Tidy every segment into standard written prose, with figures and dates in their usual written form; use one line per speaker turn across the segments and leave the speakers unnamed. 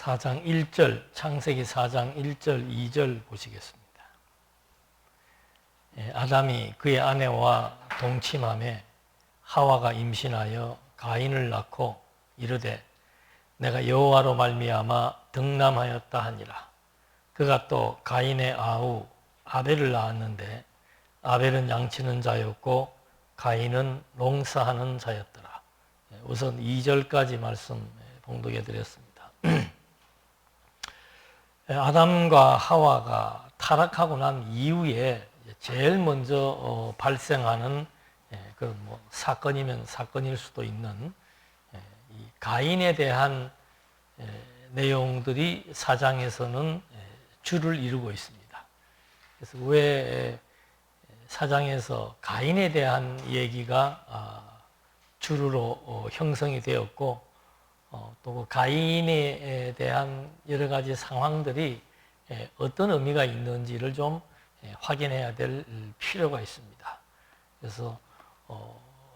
4장 1절, 창세기 4장 1절, 2절 보시겠습니다. 아담이 그의 아내와 동침함에 하와가 임신하여 가인을 낳고 이르되 내가 여호와로 말미암아 득남하였다 하니라. 그가 또 가인의 아우 아벨을 낳았는데 아벨은 양치는 자였고 가인은 농사하는 자였더라. 우선 2절까지 말씀 봉독해 드렸습니다. 아담과 하와가 타락하고 난 이후에 제일 먼저 발생하는 그런 사건이면 사건일 수도 있는 이 가인에 대한 내용들이 4장에서는 주를 이루고 있습니다. 그래서 왜 4장에서 가인에 대한 얘기가 주로 형성이 되었고 또 가인에 대한 여러 가지 상황들이 어떤 의미가 있는지를 좀 확인해야 될 필요가 있습니다. 그래서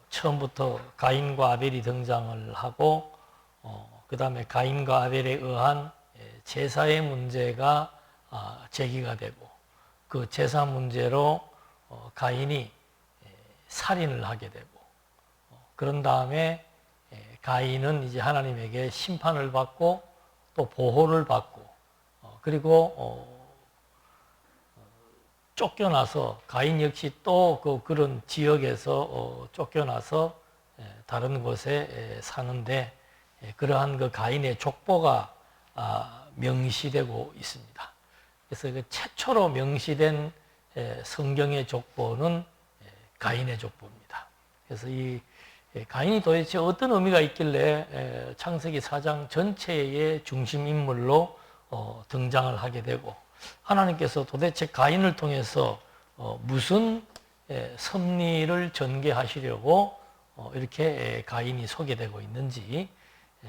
처음부터 가인과 아벨이 등장을 하고 그 다음에 가인과 아벨에 의한 제사의 문제가 제기가 되고 그 제사 문제로 가인이 살인을 하게 되고 그런 다음에 가인은 이제 하나님에게 심판을 받고 또 보호를 받고 그리고 쫓겨나서 가인 역시 또 그런 지역에서 쫓겨나서 다른 곳에 사는데 그러한 그 가인의 족보가 명시되고 있습니다. 그래서 그 최초로 명시된 성경의 족보는 가인의 족보입니다. 그래서 이 가인이 도대체 어떤 의미가 있길래 창세기 4장 전체의 중심 인물로 등장을 하게 되고 하나님께서 도대체 가인을 통해서 무슨 섭리를 전개하시려고 이렇게 가인이 소개되고 있는지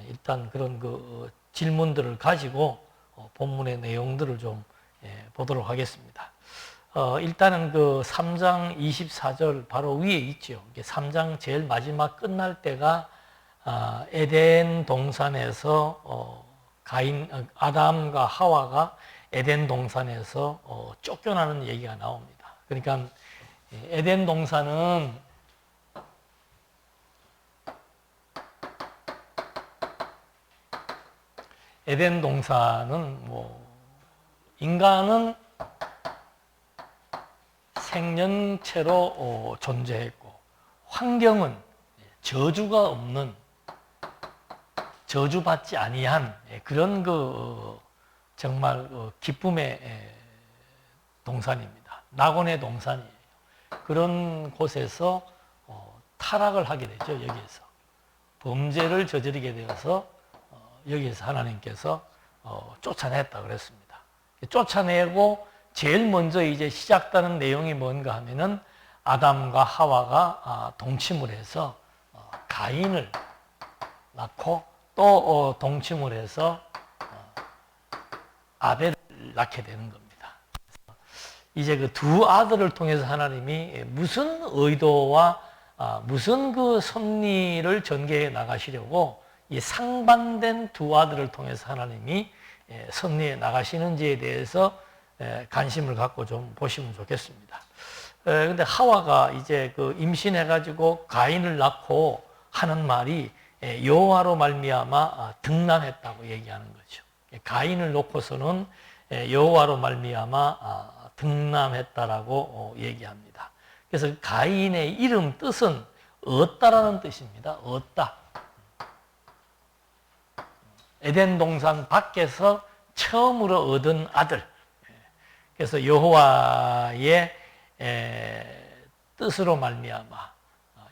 일단 그런 그 질문들을 가지고 본문의 내용들을 좀 보도록 하겠습니다. 일단은 그 3장 24절 바로 위에 있죠. 3장 제일 마지막 끝날 때가 에덴 동산에서 아담과 하와가 에덴 동산에서 쫓겨나는 얘기가 나옵니다. 그러니까 에덴 동산은 인간은 생명체로 존재했고 환경은 저주가 없는 저주받지 아니한 그런 정말 기쁨의 동산입니다. 낙원의 동산이에요. 그런 곳에서 타락을 하게 되죠. 여기에서 범죄를 저지르게 되어서 여기에서 하나님께서 쫓아냈다 그랬습니다. 쫓아내고 제일 먼저 이제 시작되는 내용이 뭔가 하면은 아담과 하와가 동침을 해서 가인을 낳고 또 동침을 해서 아벨을 낳게 되는 겁니다. 이제 그 두 아들을 통해서 하나님이 무슨 의도와 무슨 그 섭리를 전개해 나가시려고 이 상반된 두 아들을 통해서 하나님이 섭리해 나가시는지에 대해서 관심을 갖고 좀 보시면 좋겠습니다. 근데 하와가 이제 그 임신해가지고 가인을 낳고 하는 말이 여호와로 말미암아 득남했다고 얘기하는 거죠. 가인을 놓고서는 여호와로 말미암아 득남했다라고 얘기합니다. 그래서 가인의 이름 뜻은 얻다라는 뜻입니다. 얻다. 에덴 동산 밖에서 처음으로 얻은 아들. 그래서 여호와의 뜻으로 말미암아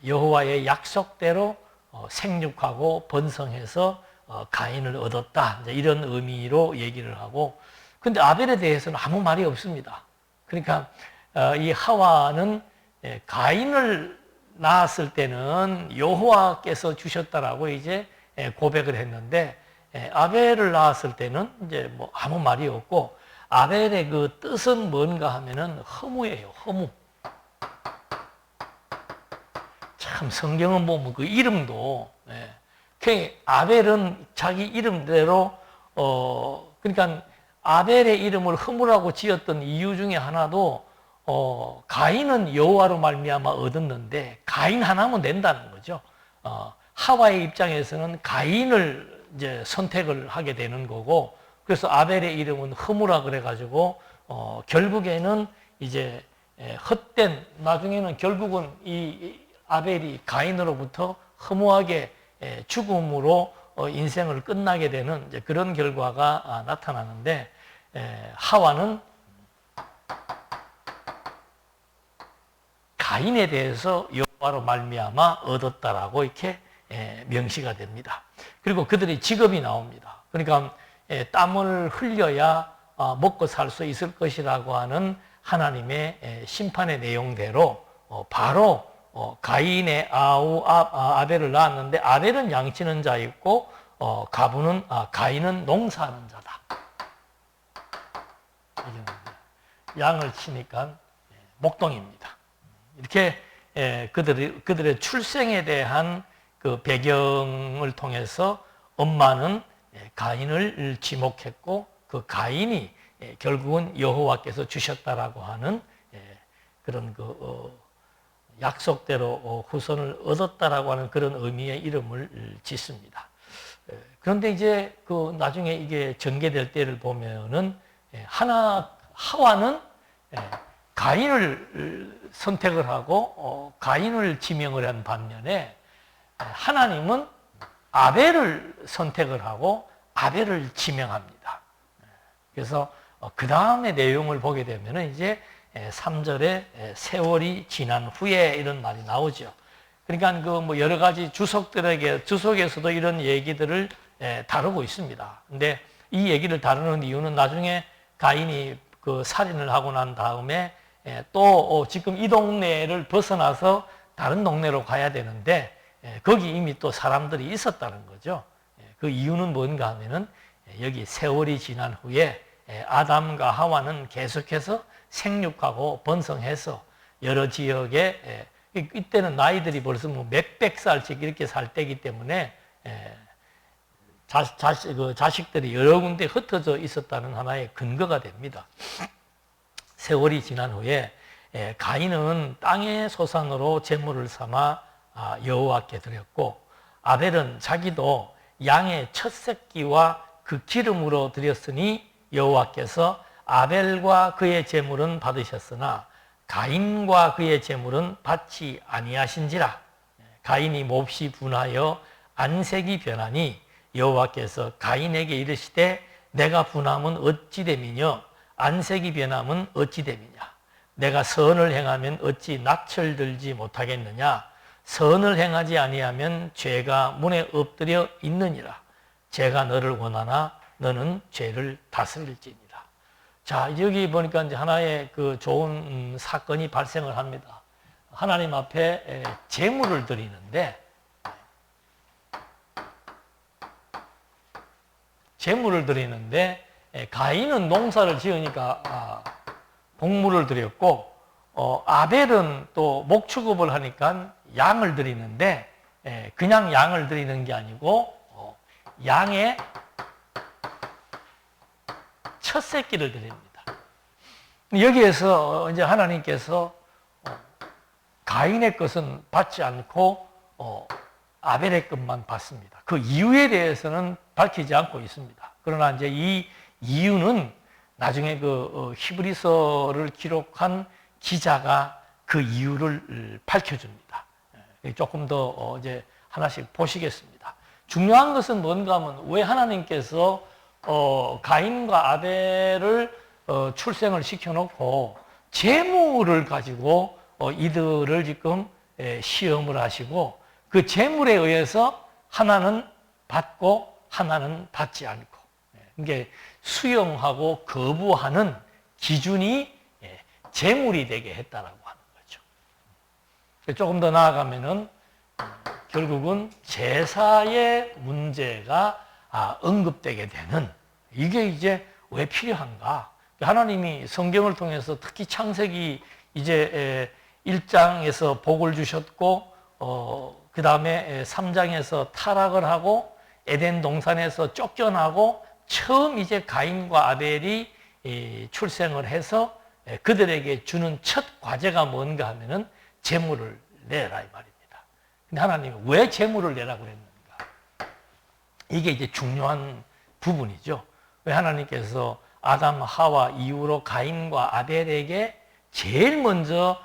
여호와의 약속대로 생육하고 번성해서 가인을 얻었다. 이런 의미로 얘기를 하고, 근데 아벨에 대해서는 아무 말이 없습니다. 그러니까 이 하와는 가인을 낳았을 때는 여호와께서 주셨다라고 이제 고백을 했는데 아벨을 낳았을 때는 이제 아무 말이 없고 아벨의 그 뜻은 뭔가 하면은 허무예요. 허무. 참 성경은 보면 그 이름도 아벨은 자기 이름대로 그러니까 아벨의 이름을 허무라고 지었던 이유 중에 하나도 가인은 여호와로 말미암아 얻었는데 가인 하나면 된다는 거죠. 하와의 입장에서는 가인을 이제 선택을 하게 되는 거고, 그래서 아벨의 이름은 허무라 그래가지고 결국에는 이제 헛된, 나중에는 결국은 이 아벨이 가인으로부터 허무하게 죽음으로 인생을 끝나게 되는 이제 그런 결과가 나타나는데, 하와는 가인에 대해서 여호와로 말미암아 얻었다라고 이렇게 명시가 됩니다. 그리고 그들의 직업이 나옵니다. 그러니까 땀을 흘려야 먹고 살 수 있을 것이라고 하는 하나님의 심판의 내용대로 바로 가인의 아벨을 낳았는데, 아벨은 양치는 자였고 가인은 농사하는 자다. 양을 치니까 목동입니다. 이렇게 그들의 출생에 대한 그 배경을 통해서 엄마는 가인을 지목했고, 그 가인이 결국은 여호와께서 주셨다라고 하는 그런 약속대로 후손을 얻었다라고 하는 그런 의미의 이름을 짓습니다. 그런데 이제 그 나중에 이게 전개될 때를 보면은 하와는 가인을 선택을 하고 가인을 지명을 한 반면에 하나님은 아벨을 선택을 하고 아벨을 지명합니다. 그래서 그 다음에 내용을 보게 되면 이제 3절에 세월이 지난 후에 이런 말이 나오죠. 그러니까 그 뭐 여러 가지 주석에서도 이런 얘기들을 다루고 있습니다. 근데 이 얘기를 다루는 이유는 나중에 가인이 그 살인을 하고 난 다음에 또 지금 이 동네를 벗어나서 다른 동네로 가야 되는데 거기 이미 또 사람들이 있었다는 거죠. 그 이유는 뭔가 하면은 여기 세월이 지난 후에 아담과 하와는 계속해서 생육하고 번성해서 여러 지역에 이때는 나이들이 벌써 뭐 몇백 살씩 이렇게 살 때이기 때문에 자식들이 여러 군데 흩어져 있었다는 하나의 근거가 됩니다. 세월이 지난 후에 가인은 땅의 소산으로 제물을 삼아 여호와께 드렸고, 아벨은 자기도 양의 첫 새끼와 그 기름으로 드렸으니 여호와께서 아벨과 그의 제물은 받으셨으나 가인과 그의 제물은 받지 아니하신지라. 가인이 몹시 분하여 안색이 변하니 여호와께서 가인에게 이르시되 내가 분함은 어찌 됨이뇨 안색이 변함은 어찌 됨이냐. 내가 선을 행하면 어찌 낯을 들지 못하겠느냐. 선을 행하지 아니하면 죄가 문에 엎드려 있느니라. 죄가 너를 원하나 너는 죄를 다스릴지니라. 자, 여기 보니까 이제 하나의 그 좋은 사건이 발생을 합니다. 하나님 앞에 제물을 드리는데, 가인은 농사를 지으니까 곡물을 드렸고, 아벨은 또 목축업을 하니까 양을 드리는데, 그냥 양을 드리는 게 아니고 양의 첫 새끼를 드립니다. 여기에서 이제 하나님께서 가인의 것은 받지 않고 아벨의 것만 받습니다. 그 이유에 대해서는 밝히지 않고 있습니다. 그러나 이제 이 이유는 나중에 그 히브리서를 기록한 기자가 그 이유를 밝혀줍니다. 조금 더 이제 하나씩 보시겠습니다. 중요한 것은 뭔가 하면 왜 하나님께서 가인과 아벨을 출생을 시켜놓고 재물을 가지고 이들을 지금 시험을 하시고, 그 재물에 의해서 하나는 받고 하나는 받지 않고, 이게 수용하고 거부하는 기준이 재물이 되게 했다라고 하는 거죠. 조금 더 나아가면은 결국은 제사의 문제가 언급되게 되는, 이게 이제 왜 필요한가? 하나님이 성경을 통해서 특히 창세기 이제 1장에서 복을 주셨고, 그 다음에 3장에서 타락을 하고 에덴 동산에서 쫓겨나고 처음 이제 가인과 아벨이 출생을 해서 그들에게 주는 첫 과제가 뭔가 하면은 제물을 내라 이 말입니다. 근데 하나님이 왜 제물을 내라고 그랬는가? 이게 이제 중요한 부분이죠. 왜 하나님께서 아담, 하와 이후로 가인과 아벨에게 제일 먼저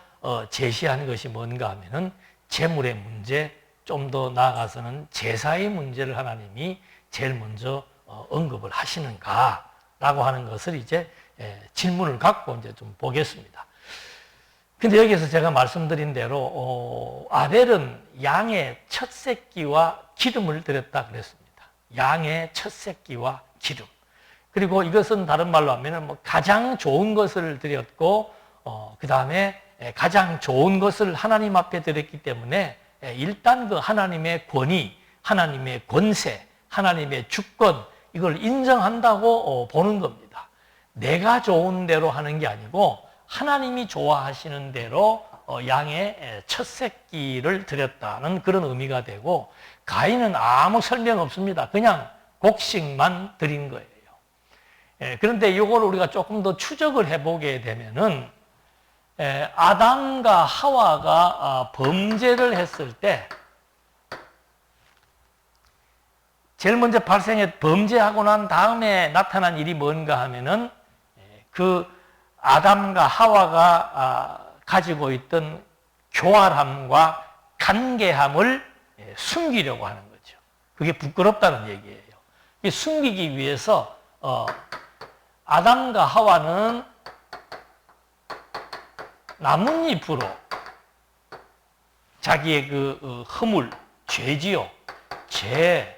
제시한 것이 뭔가 하면은 제물의 문제, 좀 더 나아가서는 제사의 문제를 하나님이 제일 먼저 언급을 하시는가라고 하는 것을 이제 질문을 갖고 이제 좀 보겠습니다. 근데 여기서 제가 말씀드린 대로 아벨은 양의 첫 새끼와 기름을 드렸다 그랬습니다. 양의 첫 새끼와 기름. 그리고 이것은 다른 말로 하면 뭐 가장 좋은 것을 드렸고 그 다음에 가장 좋은 것을 하나님 앞에 드렸기 때문에 일단 그 하나님의 권위, 하나님의 권세, 하나님의 주권 이걸 인정한다고 보는 겁니다. 내가 좋은 대로 하는 게 아니고 하나님이 좋아하시는 대로 양의 첫 새끼를 드렸다는 그런 의미가 되고, 가인은 아무 설명 없습니다. 그냥 곡식만 드린 거예요. 그런데 이걸 우리가 조금 더 추적을 해보게 되면은 아담과 하와가 범죄를 했을 때 제일 먼저 범죄하고 난 다음에 나타난 일이 뭔가 하면은 그 아담과 하와가 가지고 있던 교활함과 간계함을 숨기려고 하는 거죠. 그게 부끄럽다는 얘기예요. 숨기기 위해서 아담과 하와는 나뭇잎으로 자기의 그 허물, 죄지요, 죄,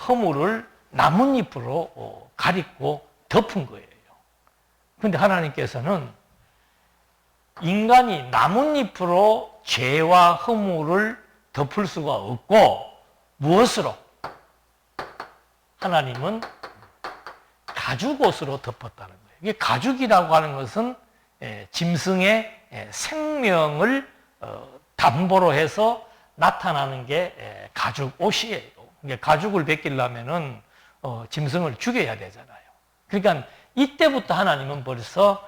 허물을 나뭇잎으로 가리고 덮은 거예요. 그런데 하나님께서는 인간이 나뭇잎으로 죄와 허물을 덮을 수가 없고 무엇으로? 하나님은 가죽옷으로 덮었다는 거예요. 이게 가죽이라고 하는 것은 짐승의 생명을 담보로 해서 나타나는 게 가죽옷이에요. 가죽을 벗기려면은 짐승을 죽여야 되잖아요. 그러니까 이때부터 하나님은 벌써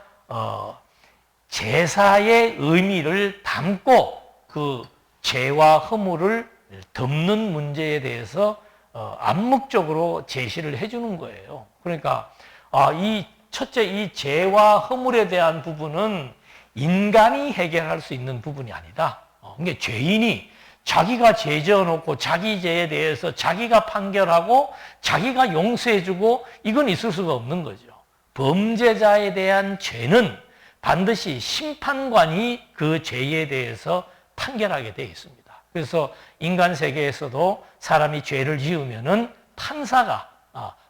제사의 의미를 담고 그 죄와 허물을 덮는 문제에 대해서 암묵적으로 제시를 해주는 거예요. 그러니까 첫째 이 죄와 허물에 대한 부분은 인간이 해결할 수 있는 부분이 아니다. 그러니까 죄인이 자기가 죄 지어놓고 자기 죄에 대해서 자기가 판결하고 자기가 용서해주고 이건 있을 수가 없는 거죠. 범죄자에 대한 죄는 반드시 심판관이 그 죄에 대해서 판결하게 되어 있습니다. 그래서 인간 세계에서도 사람이 죄를 지으면은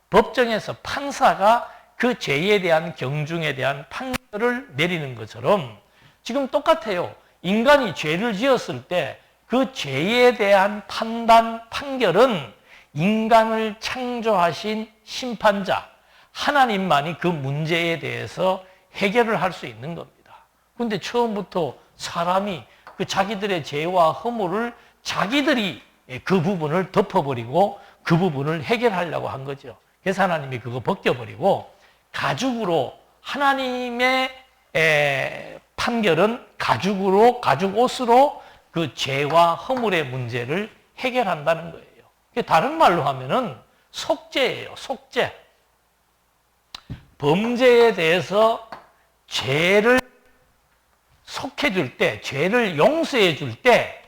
법정에서 판사가 그 죄에 대한 경중에 대한 판결을 내리는 것처럼 지금 똑같아요. 인간이 죄를 지었을 때 그 죄에 대한 판결은 인간을 창조하신 심판자, 하나님만이 그 문제에 대해서 해결을 할 수 있는 겁니다. 그런데 처음부터 사람이 그 자기들의 죄와 허물을 자기들이 그 부분을 덮어버리고 그 부분을 해결하려고 한 거죠. 그래서 하나님이 그거 벗겨버리고 가죽으로 하나님의 판결은 가죽옷으로 그 죄와 허물의 문제를 해결한다는 거예요. 다른 말로 하면은 속죄예요. 속죄. 범죄에 대해서 죄를 속해줄 때, 죄를 용서해줄 때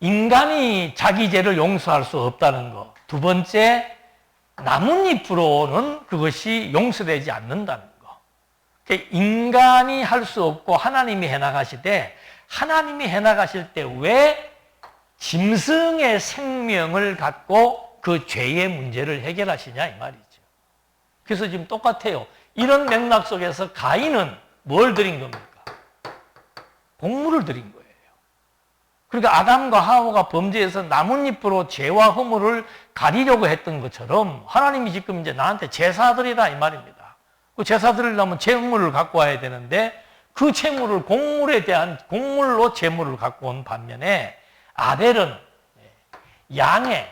인간이 자기 죄를 용서할 수 없다는 거. 두 번째, 나뭇잎으로는 그것이 용서되지 않는다는 거. 인간이 할 수 없고 하나님이 해나가시되, 하나님이 해나가실 때 왜 짐승의 생명을 갖고 그 죄의 문제를 해결하시냐 이 말이죠. 그래서 지금 똑같아요. 이런 맥락 속에서 가인은 뭘 드린 겁니까? 곡물을 드린 거예요. 그러니까 아담과 하와가 범죄해서 나뭇잎으로 죄와 허물을 가리려고 했던 것처럼 하나님이 지금 이제 나한테 제사 드리라 이 말입니다. 그 제사 드리려면 제물을 갖고 와야 되는데 그 제물을 곡물로 제물을 갖고 온 반면에 아벨은 양의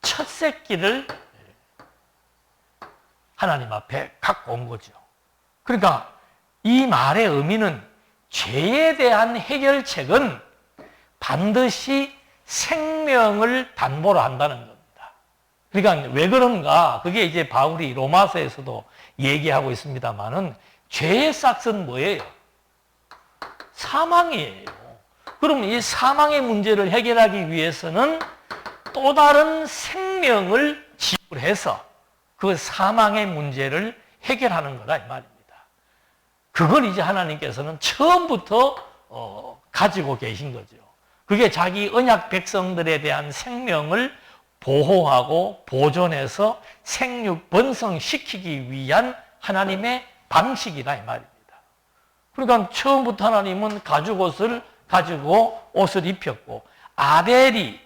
첫 새끼를 하나님 앞에 갖고 온 거죠. 그러니까 이 말의 의미는 죄에 대한 해결책은 반드시 생명을 담보로 한다는 겁니다. 그러니까 왜 그런가? 그게 이제 바울이 로마서에서도 얘기하고 있습니다만은 죄의 싹은 뭐예요? 사망이에요. 그럼 이 사망의 문제를 해결하기 위해서는 또 다른 생명을 지불해서 그 사망의 문제를 해결하는 거다 이 말입니다. 그걸 이제 하나님께서는 처음부터 가지고 계신 거죠. 그게 자기 언약 백성들에 대한 생명을 보호하고 보존해서 생육 번성시키기 위한 하나님의 방식이다 이 말입니다. 그러니까 처음부터 하나님은 가죽옷을 가지고 옷을 입혔고 아벨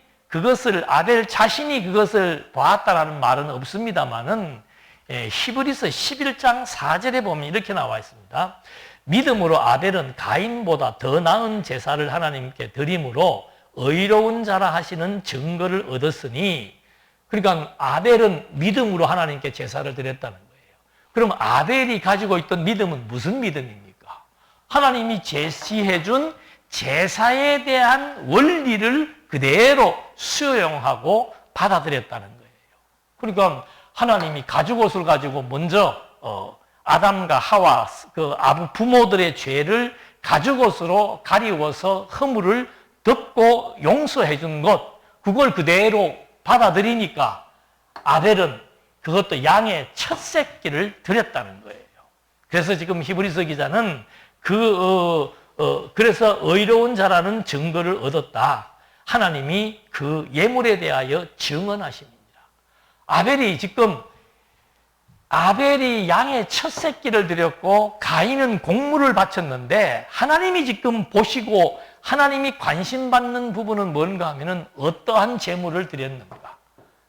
자신이 그것을 보았다라는 말은 없습니다만은 히브리서 11장 4절에 보면 이렇게 나와 있습니다. 믿음으로 아벨은 가인보다 더 나은 제사를 하나님께 드림으로 의로운 자라 하시는 증거를 얻었으니, 그러니까 아벨은 믿음으로 하나님께 제사를 드렸다는 거예요. 그럼 아벨이 가지고 있던 믿음은 무슨 믿음입니까? 하나님이 제시해 준 제사에 대한 원리를 그대로 수용하고 받아들였다는 거예요. 그러니까 하나님이 가죽옷을 가지고 먼저 아담과 하와 그 아부 부모들의 죄를 가죽옷으로 가리워서 허물을 덮고 용서해 준 것, 그걸 그대로 받아들이니까 아벨은 그것도 양의 첫 새끼를 드렸다는 거예요. 그래서 지금 히브리서 기자는 그래서 의로운 자라는 증거를 얻었다. 하나님이 그 예물에 대하여 증언하십니다. 아벨이 양의 첫 새끼를 드렸고 가인은 곡물을 바쳤는데 하나님이 지금 보시고 하나님이 관심받는 부분은 뭔가 하면은 어떠한 제물을 드렸는가.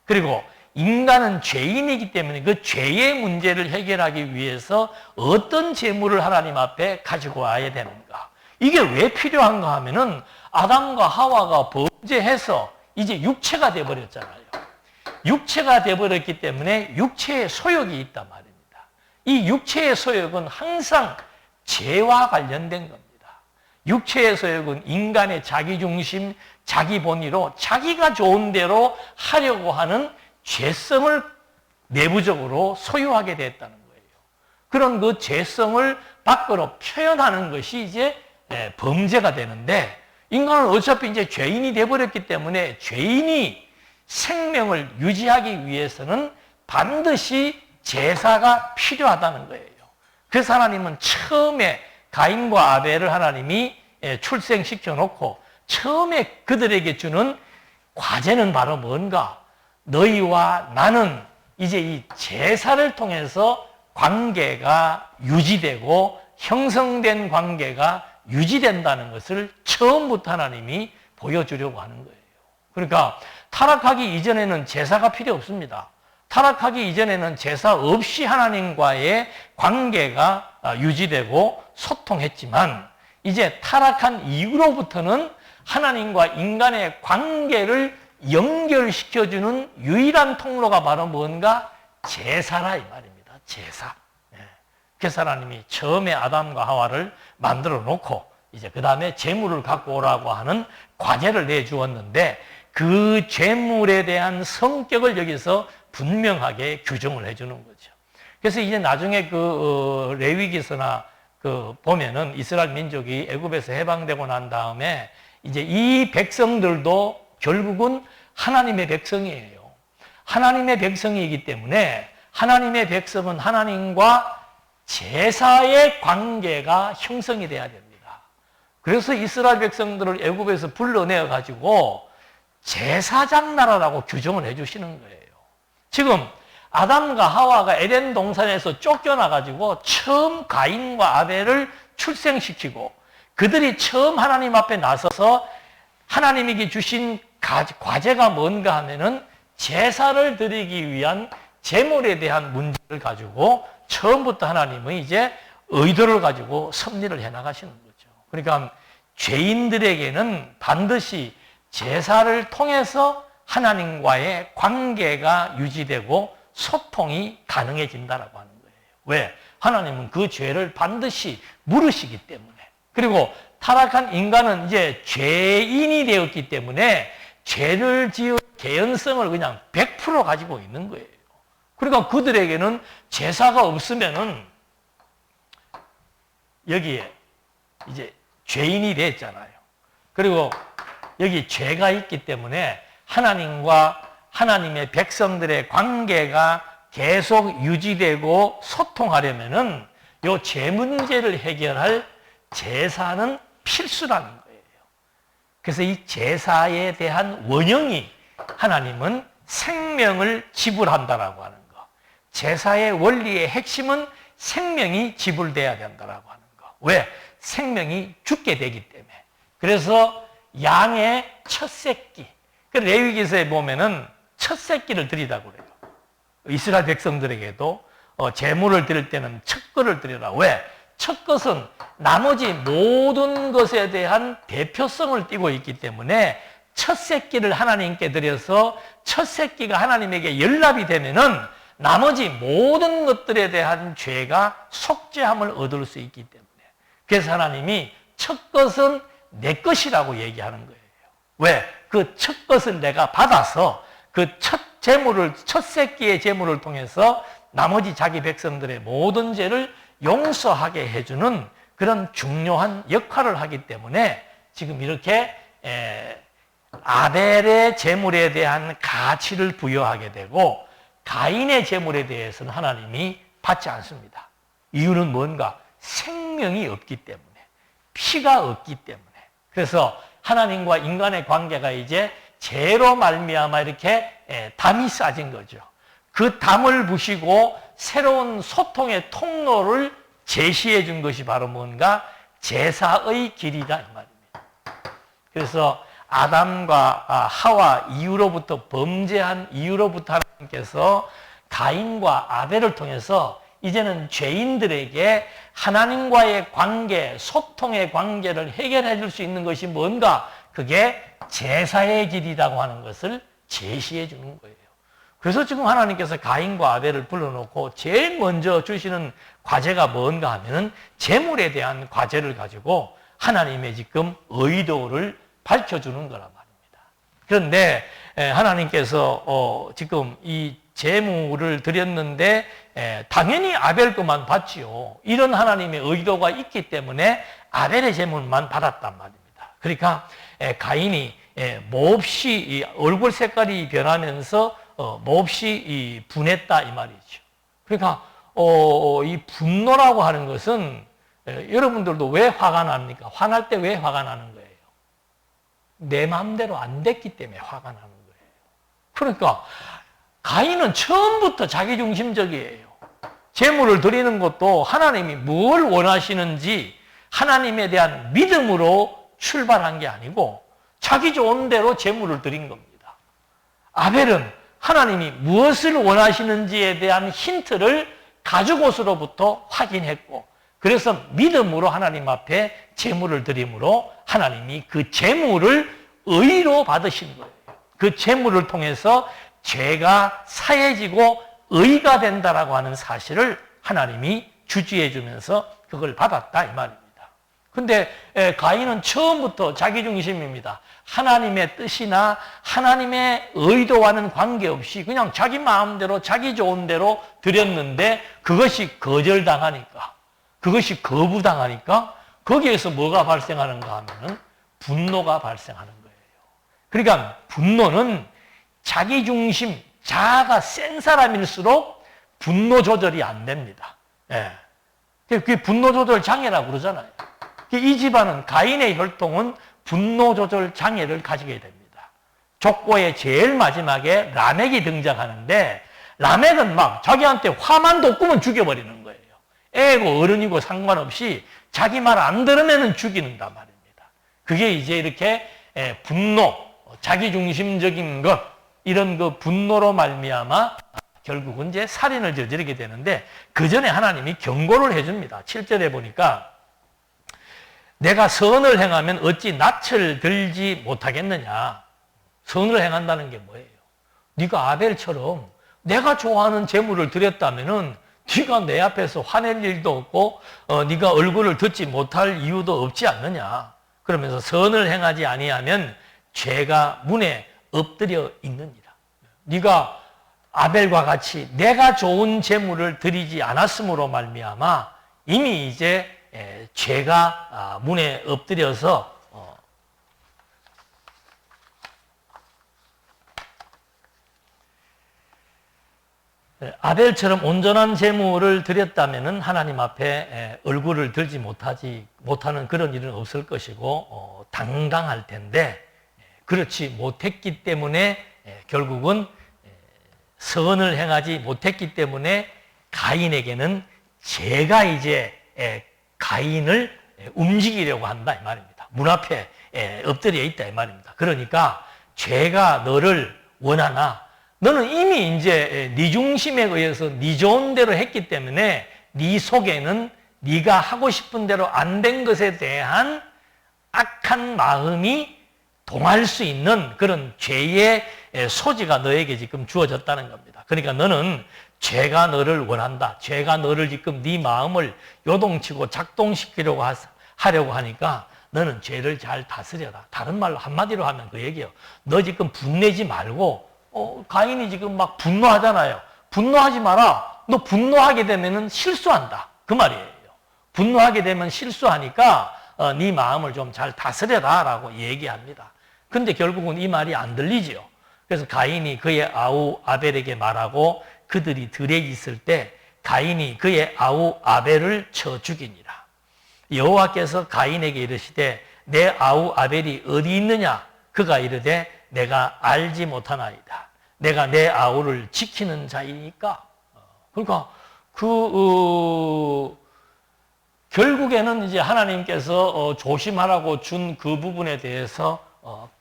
그리고 인간은 죄인이기 때문에 그 죄의 문제를 해결하기 위해서 어떤 제물을 하나님 앞에 가지고 와야 되는가. 이게 왜 필요한가 하면은 아담과 하와가 범죄해서 이제 육체가 돼버렸잖아요. 육체가 돼버렸기 때문에 육체의 소욕이 있단 말입니다. 이 육체의 소욕은 항상 죄와 관련된 겁니다. 육체의 소욕은 인간의 자기중심, 자기 본의로 자기가 좋은 대로 하려고 하는 죄성을 내부적으로 소유하게 됐다는 거예요. 그런 그 죄성을 밖으로 표현하는 것이 이제 범죄가 되는데, 인간은 어차피 이제 죄인이 돼버렸기 때문에 죄인이 생명을 유지하기 위해서는 반드시 제사가 필요하다는 거예요. 그래서 하나님은 처음에 가인과 아벨을 하나님이 출생시켜 놓고 처음에 그들에게 주는 과제는 바로 뭔가? 너희와 나는 이제 이 제사를 통해서 관계가 유지되고 형성된 관계가 유지된다는 것을 처음부터 하나님이 보여주려고 하는 거예요. 그러니까 타락하기 이전에는 제사가 필요 없습니다. 타락하기 이전에는 제사 없이 하나님과의 관계가 유지되고 소통했지만 이제 타락한 이후로부터는 하나님과 인간의 관계를 연결시켜주는 유일한 통로가 바로 뭔가? 제사라 이 말입니다. 제사. 그래서 하나님이 처음에 아담과 하와를 만들어 놓고 이제 그 다음에 제물을 갖고 오라고 하는 과제를 내주었는데 그 제물에 대한 성격을 여기서 분명하게 규정을 해주는 거죠. 그래서 이제 나중에 레위기서나 보면은 이스라엘 민족이 애굽에서 해방되고 난 다음에 이제 이 백성들도 결국은 하나님의 백성이에요. 하나님의 백성이기 때문에 하나님의 백성은 하나님과 제사의 관계가 형성이 돼야 됩니다. 그래서 이스라엘 백성들을 애굽에서 불러내어 가지고 제사장 나라라고 규정을 해주시는 거예요. 지금 아담과 하와가 에덴 동산에서 쫓겨나가지고 처음 가인과 아벨을 출생시키고 그들이 처음 하나님 앞에 나서서 하나님에게 주신 과제가 뭔가 하면은 제사를 드리기 위한 제물에 대한 문제를 가지고 처음부터 하나님은 이제 의도를 가지고 섭리를 해나가시는 거죠. 그러니까 죄인들에게는 반드시 제사를 통해서 하나님과의 관계가 유지되고 소통이 가능해진다라고 하는 거예요. 왜? 하나님은 그 죄를 반드시 물으시기 때문에. 그리고 타락한 인간은 이제 죄인이 되었기 때문에 죄를 지을 개연성을 그냥 100% 가지고 있는 거예요. 그러니까 그들에게는 제사가 없으면은 여기에 이제 죄인이 됐잖아요. 그리고 여기 죄가 있기 때문에 하나님과 하나님의 백성들의 관계가 계속 유지되고 소통하려면은 요 죄 문제를 해결할 제사는 필수라는 거예요. 그래서 이 제사에 대한 원형이 하나님은 생명을 지불한다라고 하는 거. 제사의 원리의 핵심은 생명이 지불돼야 된다라고 하는 거. 왜? 생명이 죽게 되기 때문에. 그래서 양의 첫 새끼. 레위기서에 보면은 첫 새끼를 드리라고 그래요. 이스라엘 백성들에게도 제물을 드릴 때는 첫 것을 드리라. 왜? 첫 것은 나머지 모든 것에 대한 대표성을 띠고 있기 때문에 첫 새끼를 하나님께 드려서 첫 새끼가 하나님에게 연락이 되면은 나머지 모든 것들에 대한 죄가 속죄함을 얻을 수 있기 때문에. 그래서 하나님이 첫 것은 내 것이라고 얘기하는 거예요. 왜? 그 첫 것을 내가 받아서 그 첫 제물을, 첫 새끼의 제물을 통해서 나머지 자기 백성들의 모든 죄를 용서하게 해주는 그런 중요한 역할을 하기 때문에 지금 이렇게 아벨의 제물에 대한 가치를 부여하게 되고 가인의 제물에 대해서는 하나님이 받지 않습니다. 이유는 뭔가? 생명이 없기 때문에, 피가 없기 때문에. 그래서 하나님과 인간의 관계가 이제 죄로 말미암아 이렇게 담이 쌓인 거죠. 그 담을 부시고 새로운 소통의 통로를 제시해 준 것이 바로 뭔가? 제사의 길이다 이 말입니다. 그래서 아담과 하와 이후로부터 범죄한 이후로부터 하나님께서 가인과 아벨을 통해서 이제는 죄인들에게 하나님과의 관계, 소통의 관계를 해결해 줄 수 있는 것이 뭔가? 그게 제사의 길이라고 하는 것을 제시해 주는 거예요. 그래서 지금 하나님께서 가인과 아벨을 불러놓고 제일 먼저 주시는 과제가 뭔가 하면은 제물에 대한 과제를 가지고 하나님의 지금 의도를 밝혀주는 거란 말입니다. 그런데 하나님께서 지금 이 제물을 드렸는데 당연히 아벨 것만 받지요. 이런 하나님의 의도가 있기 때문에 아벨의 제물만 받았단 말입니다. 그러니까 가인이 몹시 얼굴 색깔이 변하면서 몹시 분했다 이 말이죠. 그러니까 이 분노라고 하는 것은 여러분들도 왜 화가 납니까? 화날 때 왜 화가 나는 거예요? 내 마음대로 안 됐기 때문에 화가 나는 거예요. 그러니까 가인은 처음부터 자기중심적이에요. 제물을 드리는 것도 하나님이 뭘 원하시는지 하나님에 대한 믿음으로 출발한 게 아니고 자기 좋은 대로 제물을 드린 겁니다. 아벨은 하나님이 무엇을 원하시는지에 대한 힌트를 가죽옷으로부터 확인했고 그래서 믿음으로 하나님 앞에 제물을 드림으로 하나님이 그 제물을 의로 받으신 거예요. 그 제물을 통해서 죄가 사해지고 의가 된다라고 하는 사실을 하나님이 주지해 주면서 그걸 받았다 이 말입니다. 근데 가인은 처음부터 자기중심입니다. 하나님의 뜻이나 하나님의 의도와는 관계없이 그냥 자기 마음대로 자기 좋은 대로 드렸는데 그것이 거절당하니까 그것이 거부당하니까 거기에서 뭐가 발생하는가 하면은 분노가 발생하는 거예요. 그러니까 분노는 자기중심, 자아가 센 사람일수록 분노 조절이 안 됩니다. 예. 그게 분노 조절 장애라고 그러잖아요. 이 집안은 가인의 혈통은 분노 조절 장애를 가지게 됩니다. 족보의 제일 마지막에 라멕이 등장하는데 라멕은 막 자기한테 화만 돋구면 죽여버리는 거예요. 애고 어른이고 상관없이 자기 말 안 들으면 죽이는단 말입니다. 그게 이제 이렇게 분노, 자기중심적인 것 이런 그 분노로 말미암아 결국은 이제 살인을 저지르게 되는데 그 전에 하나님이 경고를 해줍니다. 7절에 보니까 내가 선을 행하면 어찌 낯을 들지 못하겠느냐. 선을 행한다는 게 뭐예요? 네가 아벨처럼 내가 좋아하는 재물을 드렸다면은 네가 내 앞에서 화낼 일도 없고 네가 얼굴을 듣지 못할 이유도 없지 않느냐. 그러면서 선을 행하지 아니하면 죄가 문에 엎드려 있느니라. 네가 아벨과 같이 내가 좋은 재물을 드리지 않았으므로 말미암아 이미 이제 죄가 문에 엎드려서 아벨처럼 온전한 재물을 드렸다면은 하나님 앞에 얼굴을 들지 못하는 그런 일은 없을 것이고 당당할 텐데 그렇지 못했기 때문에 결국은 선을 행하지 못했기 때문에 가인에게는 죄가 이제 가인을 움직이려고 한다 이 말입니다. 문 앞에 엎드려 있다 이 말입니다. 그러니까 죄가 너를 원하나 너는 이미 이제 네 중심에 의해서 네 좋은 대로 했기 때문에 네 속에는 네가 하고 싶은 대로 안 된 것에 대한 악한 마음이 동할 수 있는 그런 죄의 소지가 너에게 지금 주어졌다는 겁니다. 그러니까 너는 죄가 너를 원한다. 죄가 너를 지금 네 마음을 요동치고 작동시키려고 하려고 하니까 너는 죄를 잘 다스려라. 다른 말로 한마디로 하면 그 얘기예요. 너 지금 분내지 말고 가인이 지금 막 분노하잖아요. 분노하지 마라. 너 분노하게 되면 실수한다. 그 말이에요. 분노하게 되면 실수하니까 네 마음을 좀 잘 다스려라 라고 얘기합니다. 근데 결국은 이 말이 안 들리지요. 그래서 가인이 그의 아우 아벨에게 말하고 그들이 들에 있을 때 가인이 그의 아우 아벨을 쳐 죽이니라. 여호와께서 가인에게 이르시되 내 아우 아벨이 어디 있느냐? 그가 이르되 내가 알지 못하나이다. 내가 내 아우를 지키는 자이니까. 그러니까 결국에는 이제 하나님께서 조심하라고 준 그 부분에 대해서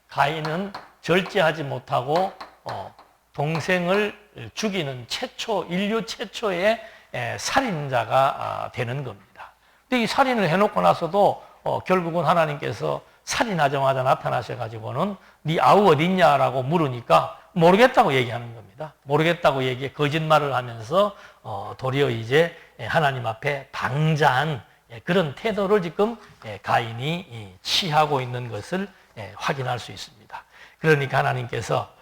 가인은 절제하지 못하고 동생을 죽이는 인류 최초의 살인자가 되는 겁니다. 근데 이 살인을 해놓고 나서도 결국은 하나님께서 살인하자마자 나타나셔가지고는 네 아우 어딨냐라고 물으니까 모르겠다고 얘기하는 겁니다. 모르겠다고 거짓말을 하면서 도리어 이제 하나님 앞에 방자한 그런 태도를 지금 가인이 취하고 있는 것을 확인할 수 있습니다. 그러니까 하나님께서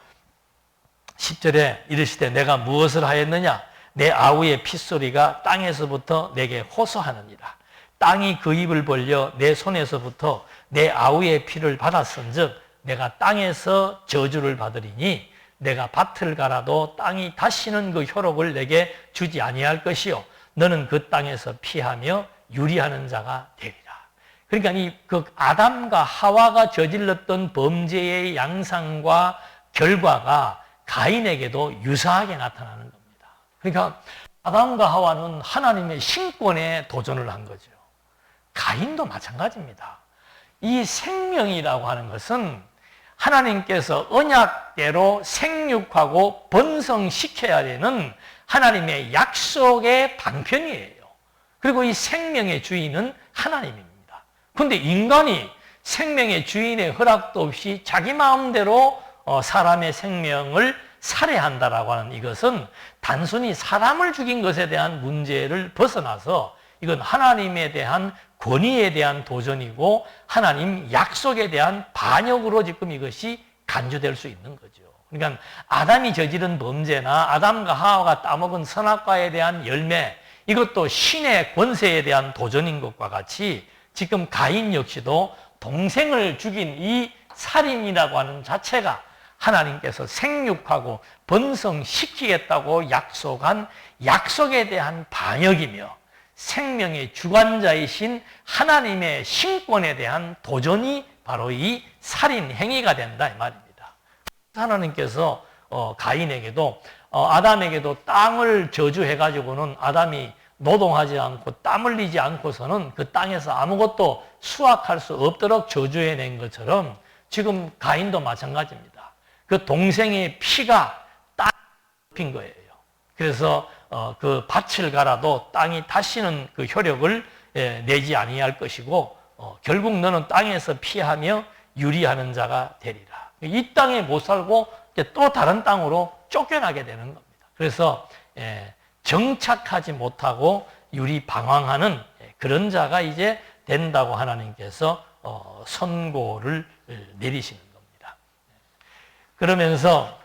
10절에 이르시되 내가 무엇을 하였느냐? 내 아우의 핏소리가 땅에서부터 내게 호소하느니라. 땅이 그 입을 벌려 내 손에서부터 내 아우의 피를 받았은즉 내가 땅에서 저주를 받으리니 내가 밭을 갈아도 땅이 다시는 그 효력을 내게 주지 아니할 것이요 너는 그 땅에서 피하며 유리하는 자가 되리라. 그러니까 그 아담과 하와가 저질렀던 범죄의 양상과 결과가 가인에게도 유사하게 나타나는 겁니다. 그러니까 아담과 하와는 하나님의 신권에 도전을 한 거죠. 가인도 마찬가지입니다. 이 생명이라고 하는 것은 하나님께서 언약대로 생육하고 번성시켜야 되는 하나님의 약속의 방편이에요. 그리고 이 생명의 주인은 하나님입니다. 그런데 인간이 생명의 주인의 허락도 없이 자기 마음대로 사람의 생명을 살해한다라고 하는 이것은 단순히 사람을 죽인 것에 대한 문제를 벗어나서 이건 하나님에 대한 권위에 대한 도전이고 하나님 약속에 대한 반역으로 지금 이것이 간주될 수 있는 거죠. 그러니까 아담이 저지른 범죄나 아담과 하와가 따먹은 선악과에 대한 열매, 이것도 신의 권세에 대한 도전인 것과 같이 지금 가인 역시도 동생을 죽인 이 살인이라고 하는 자체가 하나님께서 생육하고 번성시키겠다고 약속한 약속에 대한 반역이며 생명의 주관자이신 하나님의 신권에 대한 도전이 바로 이 살인 행위가 된다 이 말입니다. 하나님께서 가인에게도 아담에게도 땅을 저주해가지고는 아담이 노동하지 않고 땀 흘리지 않고서는 그 땅에서 아무것도 수확할 수 없도록 저주해낸 것처럼 지금 가인도 마찬가지입니다. 그 동생의 피가 땅에 덮인 거예요. 그래서 그 밭을 갈아도 땅이 다시는 그 효력을 내지 아니할 것이고 결국 너는 땅에서 피하며 유리하는 자가 되리라. 이 땅에 못 살고 또 다른 땅으로 쫓겨나게 되는 겁니다. 그래서 정착하지 못하고 유리방황하는 그런 자가 이제 된다고 하나님께서 선고를 내리시는 겁니다. 그러면서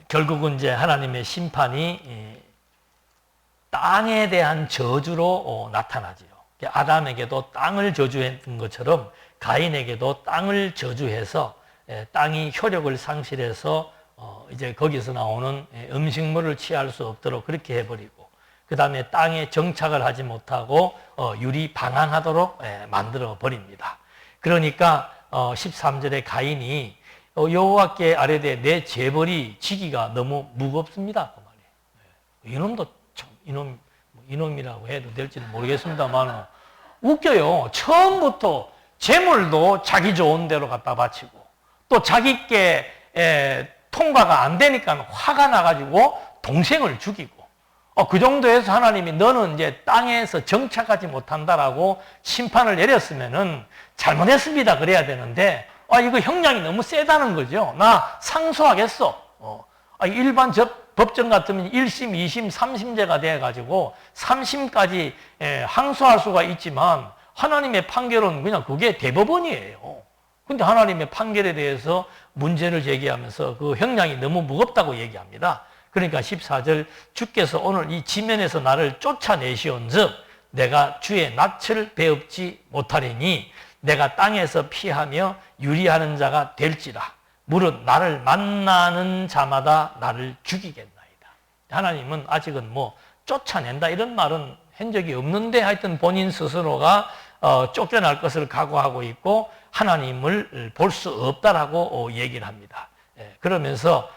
결국은 이제 하나님의 심판이 땅에 대한 저주로 나타나지요. 아담에게도 땅을 저주했던 것처럼 가인에게도 땅을 저주해서 땅이 효력을 상실해서 이제 거기서 나오는 음식물을 취할 수 없도록 그렇게 해버리고, 그 다음에 땅에 정착을 하지 못하고 유리방황하도록 만들어 버립니다. 그러니까 13절에 가인이 여호와께 아뢰되 내 재벌이 지기가 너무 무겁습니다. 그 말이에요. 이놈도 참 이놈이라고 해도 될지는 모르겠습니다만 웃겨요. 처음부터 재물도 자기 좋은 대로 갖다 바치고 또 자기께 통과가 안 되니까 화가 나가지고 동생을 죽이고, 그 정도에서 하나님이 너는 이제 땅에서 정착하지 못한다라고 심판을 내렸으면은 잘못했습니다 그래야 되는데, 이거 형량이 너무 세다는 거죠. 나 상소하겠어. 일반 법정 같으면 1심, 2심, 3심제가 돼가지고 3심까지 항소할 수가 있지만 하나님의 판결은 그냥 그게 대법원이에요. 근데 하나님의 판결에 대해서 문제를 제기하면서 그 형량이 너무 무겁다고 얘기합니다. 그러니까 14절 주께서 오늘 이 지면에서 나를 쫓아내시온즉 내가 주의 낯을 배웁지 못하리니 내가 땅에서 피하며 유리하는 자가 될지라. 무릇 나를 만나는 자마다 나를 죽이겠나이다. 하나님은 아직은 쫓아낸다 이런 말은 한 적이 없는데 하여튼 본인 스스로가 쫓겨날 것을 각오하고 있고 하나님을 볼 수 없다라고 얘기를 합니다. 그러면서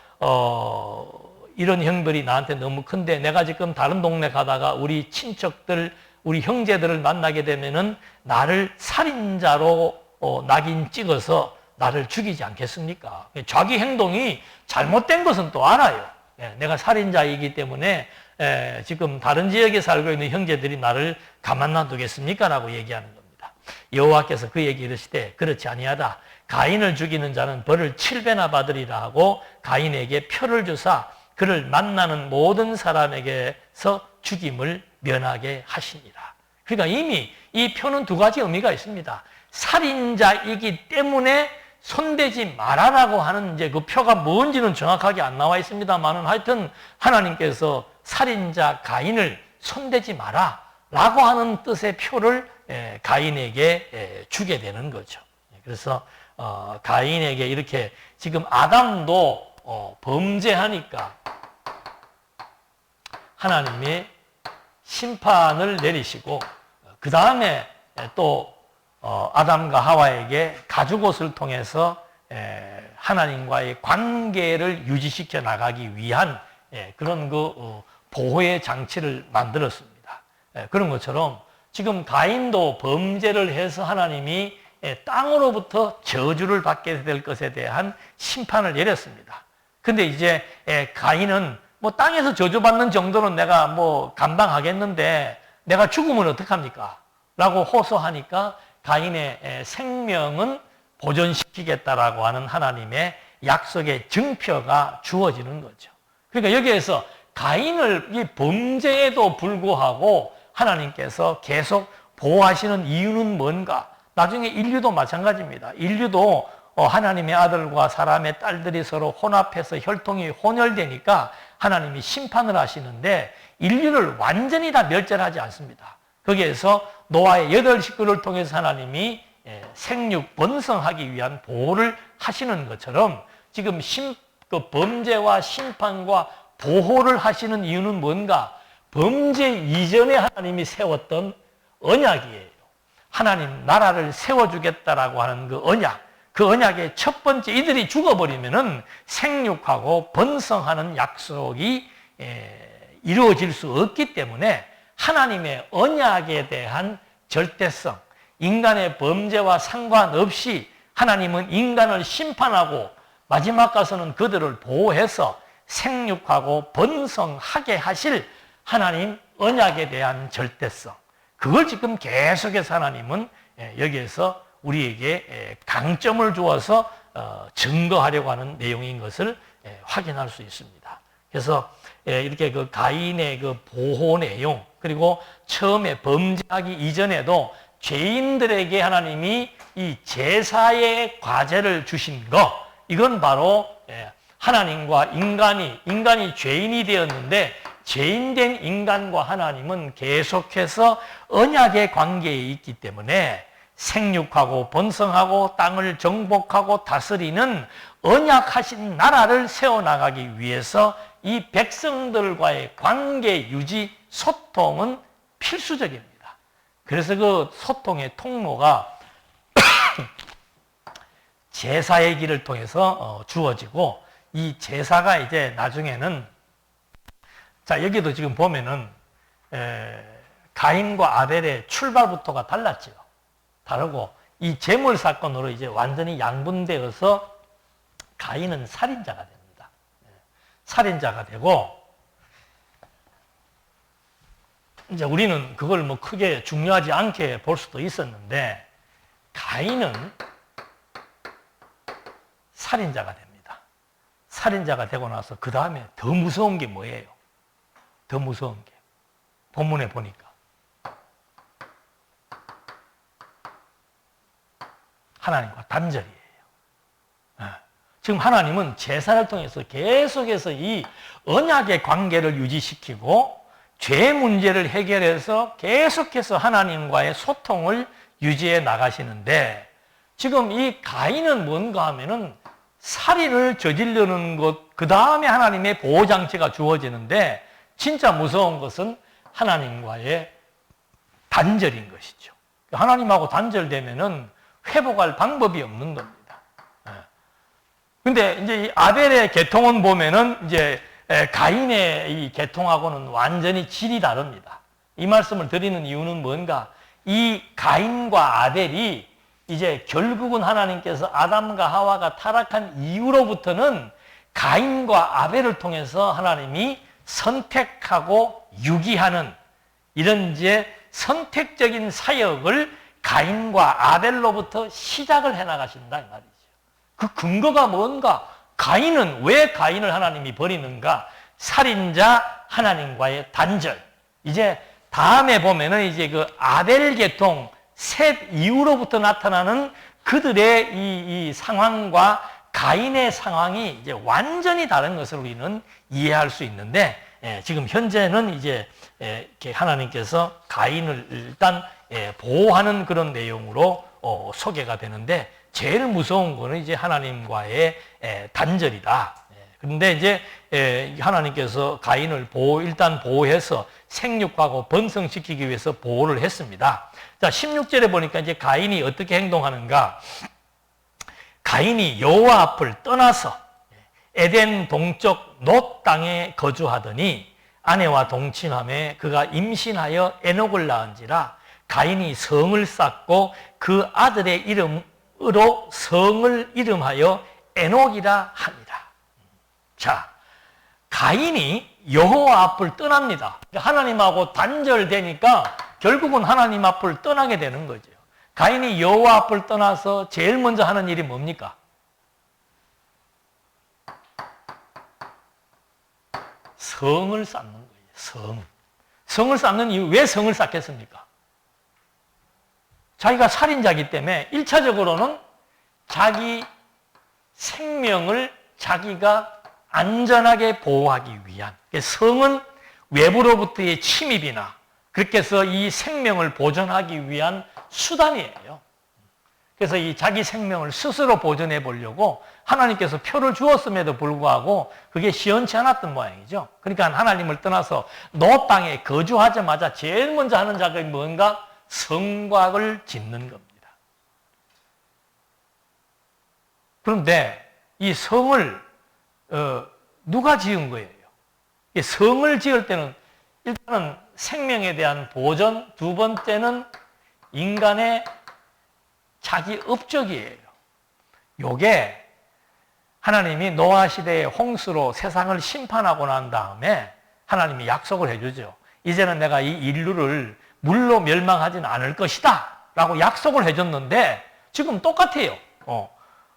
이런 형들이 나한테 너무 큰데 내가 지금 다른 동네 가다가 우리 친척들, 우리 형제들을 만나게 되면은 나를 살인자로 낙인 찍어서 나를 죽이지 않겠습니까? 자기 행동이 잘못된 것은 또 알아요. 내가 살인자이기 때문에 지금 다른 지역에 살고 있는 형제들이 나를 가만 놔두겠습니까? 라고 얘기하는 겁니다. 여호와께서 그에게 이르시되 그렇지 아니하다. 가인을 죽이는 자는 벌을 7배나 받으리라 하고 가인에게 표를 주사 그를 만나는 모든 사람에게서 죽임을 면하게 하시니라. 그러니까 이미 이 표는 두 가지 의미가 있습니다. 살인자이기 때문에 손대지 말아라고 하는 이제 그 표가 뭔지는 정확하게 안 나와 있습니다만은 하여튼 하나님께서 살인자 가인을 손대지 마라 라고 하는 뜻의 표를 가인에게 주게 되는 거죠. 그래서 가인에게 이렇게 지금 아담도 범죄하니까 하나님이 심판을 내리시고 그 다음에 또 아담과 하와에게 가죽옷을 통해서 하나님과의 관계를 유지시켜 나가기 위한 그런 그 보호의 장치를 만들었습니다. 그런 것처럼 지금 가인도 범죄를 해서 하나님이 땅으로부터 저주를 받게 될 것에 대한 심판을 내렸습니다. 근데 이제 가인은 땅에서 저주받는 정도는 내가 감당하겠는데 내가 죽으면 어떡합니까? 라고 호소하니까 가인의 생명은 보존시키겠다라고 하는 하나님의 약속의 증표가 주어지는 거죠. 그러니까 여기에서 가인을 이 범죄에도 불구하고 하나님께서 계속 보호하시는 이유는 뭔가? 나중에 인류도 마찬가지입니다. 인류도 하나님의 아들과 사람의 딸들이 서로 혼합해서 혈통이 혼혈되니까 하나님이 심판을 하시는데 인류를 완전히 다 멸절하지 않습니다. 거기에서 노아의 8식구를 통해서 하나님이 생육 번성하기 위한 보호를 하시는 것처럼 지금 그 범죄와 심판과 보호를 하시는 이유는 뭔가? 범죄 이전에 하나님이 세웠던 언약이에요. 하나님 나라를 세워주겠다라고 하는 그 언약, 그 언약의 첫 번째 이들이 죽어버리면은 생육하고 번성하는 약속이 이루어질 수 없기 때문에 하나님의 언약에 대한 절대성, 인간의 범죄와 상관없이 하나님은 인간을 심판하고 마지막 가서는 그들을 보호해서 생육하고 번성하게 하실 하나님 언약에 대한 절대성, 그걸 지금 계속해서 하나님은 여기에서 우리에게 강점을 주어서 증거하려고 하는 내용인 것을 확인할 수 있습니다. 그래서 이렇게 그 가인의 그 보호 내용, 그리고 처음에 범죄하기 이전에도 죄인들에게 하나님이 이 제사의 과제를 주신 것, 이건 바로 하나님과 인간이 죄인이 되었는데 죄인된 인간과 하나님은 계속해서 언약의 관계에 있기 때문에 생육하고 번성하고 땅을 정복하고 다스리는 언약하신 나라를 세워나가기 위해서 이 백성들과의 관계 유지, 소통은 필수적입니다. 그래서 그 소통의 통로가 제사의 길을 통해서 주어지고, 이 제사가 이제 나중에는, 자, 여기도 지금 보면은 가인과 아벨의 출발부터가 달랐죠. 다르고, 이 제물 사건으로 이제 완전히 양분되어서 가인은 살인자가 됩니다. 살인자가 되고, 이제 우리는 그걸 뭐 크게 중요하지 않게 볼 수도 있었는데, 가인은 살인자가 됩니다. 살인자가 되고 나서 그 다음에 더 무서운 게 뭐예요? 더 무서운 게 본문에 보니까 하나님과 단절이에요. 지금 하나님은 제사를 통해서 계속해서 이 언약의 관계를 유지시키고 죄 문제를 해결해서 계속해서 하나님과의 소통을 유지해 나가시는데, 지금 이 가인은 뭔가 하면은 살인을 저지르는 것, 그 다음에 하나님의 보호장치가 주어지는데, 진짜 무서운 것은 하나님과의 단절인 것이죠. 하나님하고 단절되면은 회복할 방법이 없는 겁니다. 근데 이제 이 아벨의 계통은 보면은 이제 가인의 이 계통하고는 완전히 질이 다릅니다. 이 말씀을 드리는 이유는 뭔가, 이 가인과 아벨이 이제 결국은 하나님께서 아담과 하와가 타락한 이후로부터는 가인과 아벨을 통해서 하나님이 선택하고 유기하는 이런 이제 선택적인 사역을 가인과 아벨로부터 시작을 해 나가신다 이 말이죠. 그 근거가 뭔가? 가인은, 왜 가인을 하나님이 버리는가? 살인자 하나님과의 단절. 이제 다음에 보면은 이제 그 아벨 계통, 셋 이후로부터 나타나는 그들의 이 상황과 가인의 상황이 이제 완전히 다른 것을 우리는 이해할 수 있는데, 지금 현재는 이제 하나님께서 가인을 일단 보호하는 그런 내용으로 소개가 되는데, 제일 무서운 거는 이제 하나님과의 단절이다. 그런데 이제 하나님께서 가인을 일단 보호해서 생육하고 번성시키기 위해서 보호를 했습니다. 자, 16절에 보니까 이제 가인이 어떻게 행동하는가? 가인이 여호와 앞을 떠나서 에덴 동쪽 놋 땅에 거주하더니 아내와 동침함에 그가 임신하여 에녹을 낳은지라. 가인이 성을 쌓고 그 아들의 이름으로 성을 이름하여 에녹이라 하니라. 자, 가인이 여호와 앞을 떠납니다. 하나님하고 단절되니까 결국은 하나님 앞을 떠나게 되는 거죠. 가인이 여호와 앞을 떠나서 제일 먼저 하는 일이 뭡니까? 성을 쌓는 거예요. 성을 쌓는 이유, 왜 성을 쌓겠습니까? 자기가 살인자이기 때문에 1차적으로는 자기 생명을 자기가 안전하게 보호하기 위한, 성은 외부로부터의 침입이나 그렇게 해서 이 생명을 보존하기 위한 수단이에요. 그래서 이 자기 생명을 스스로 보존해 보려고 하나님께서 표를 주었음에도 불구하고 그게 시원치 않았던 모양이죠. 그러니까 하나님을 떠나서 노 땅에 거주하자마자 제일 먼저 하는 작업이 뭔가? 성곽을 짓는 겁니다. 그런데 이 성을 누가 지은 거예요? 성을 지을 때는 일단은 생명에 대한 보존, 두 번째는 인간의 자기 업적이에요. 요게 하나님이 노아 시대의 홍수로 세상을 심판하고 난 다음에 하나님이 약속을 해주죠. 이제는 내가 이 인류를 물로 멸망하지는 않을 것이다 라고 약속을 해줬는데 지금 똑같아요.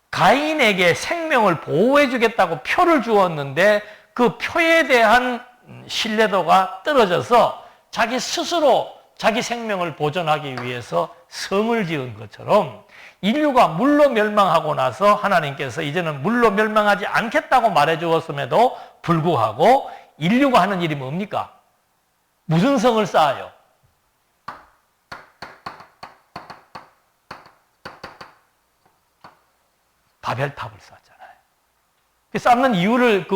가인에게 생명을 보호해 주겠다고 표를 주었는데 그 표에 대한 신뢰도가 떨어져서 자기 스스로 자기 생명을 보존하기 위해서 성을 지은 것처럼 인류가 물로 멸망하고 나서 하나님께서 이제는 물로 멸망하지 않겠다고 말해 주었음에도 불구하고 인류가 하는 일이 뭡니까? 무슨 성을 쌓아요? 바벨탑을 쌓잖아요. 쌓는 이유를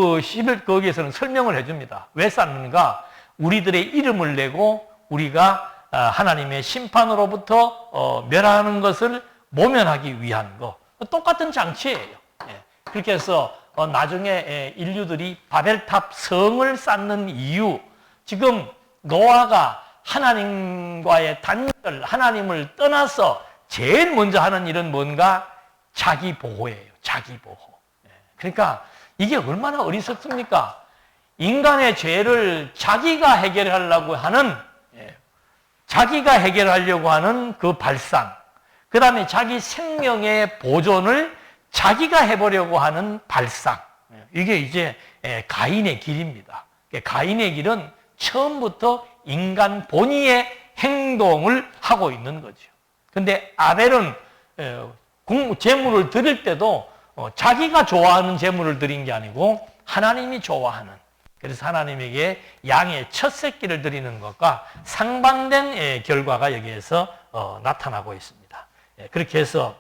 거기에서는 설명을 해줍니다. 왜 쌓는가? 우리들의 이름을 내고 우리가 하나님의 심판으로부터 멸하는 것을 모면하기 위한 거. 똑같은 장치예요. 그렇게 해서 나중에 인류들이 바벨탑 성을 쌓는 이유, 지금 노아가 하나님과의 단절, 하나님을 떠나서 제일 먼저 하는 일은 뭔가? 자기 보호예요. 자기 보호. 그러니까 이게 얼마나 어리석습니까? 인간의 죄를 자기가 해결하려고 하는, 자기가 해결하려고 하는 그 발상, 그 다음에 자기 생명의 보존을 자기가 해보려고 하는 발상. 이게 이제 가인의 길입니다. 가인의 길은 처음부터 인간 본의의 행동을 하고 있는 거죠. 근데 아벨은 제물을 드릴 때도 자기가 좋아하는 제물을 드린 게 아니고 하나님이 좋아하는, 그래서 하나님에게 양의 첫 새끼를 드리는 것과 상반된 결과가 여기에서 나타나고 있습니다. 그렇게 해서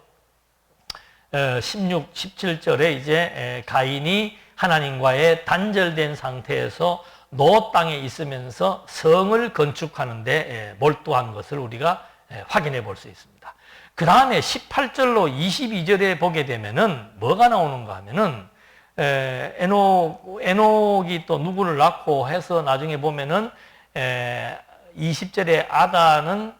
16, 17절에 이제 가인이 하나님과의 단절된 상태에서 노 땅에 있으면서 성을 건축하는데 몰두한 것을 우리가 확인해 볼 수 있습니다. 그 다음에 18절로 22절에 보게 되면은 뭐가 나오는가 하면은 에녹이 또 누구를 낳고 해서 나중에 보면은 20절에 아다는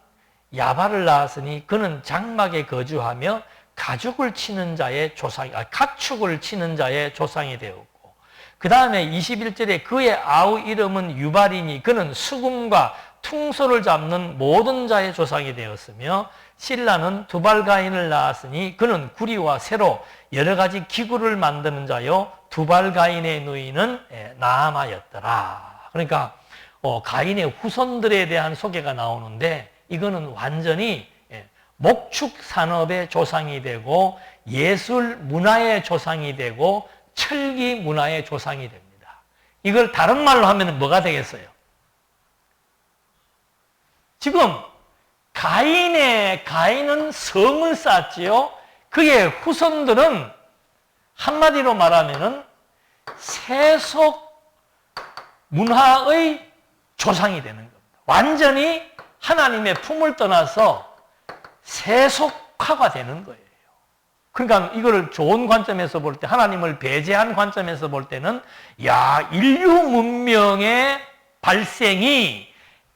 야발을 낳았으니 그는 장막에 거주하며 가축을 치는 자의 조상이 되었고, 그 다음에 21절에 그의 아우 이름은 유발이니 그는 수금과 퉁소를 잡는 모든 자의 조상이 되었으며, 실라는 두발가인을 낳았으니 그는 구리와 새로 여러 가지 기구를 만드는 자요 두발가인의 누이는 나아마였더라. 그러니까 가인의 후손들에 대한 소개가 나오는데, 이거는 완전히 목축 산업의 조상이 되고 예술 문화의 조상이 되고 철기 문화의 조상이 됩니다. 이걸 다른 말로 하면 뭐가 되겠어요? 지금 가인은 성을 쌓았지요. 그의 후손들은 한마디로 말하면은 세속 문화의 조상이 되는 겁니다. 완전히 하나님의 품을 떠나서 세속화가 되는 거예요. 그러니까 이거를 좋은 관점에서 볼 때, 하나님을 배제한 관점에서 볼 때는 인류 문명의 발생이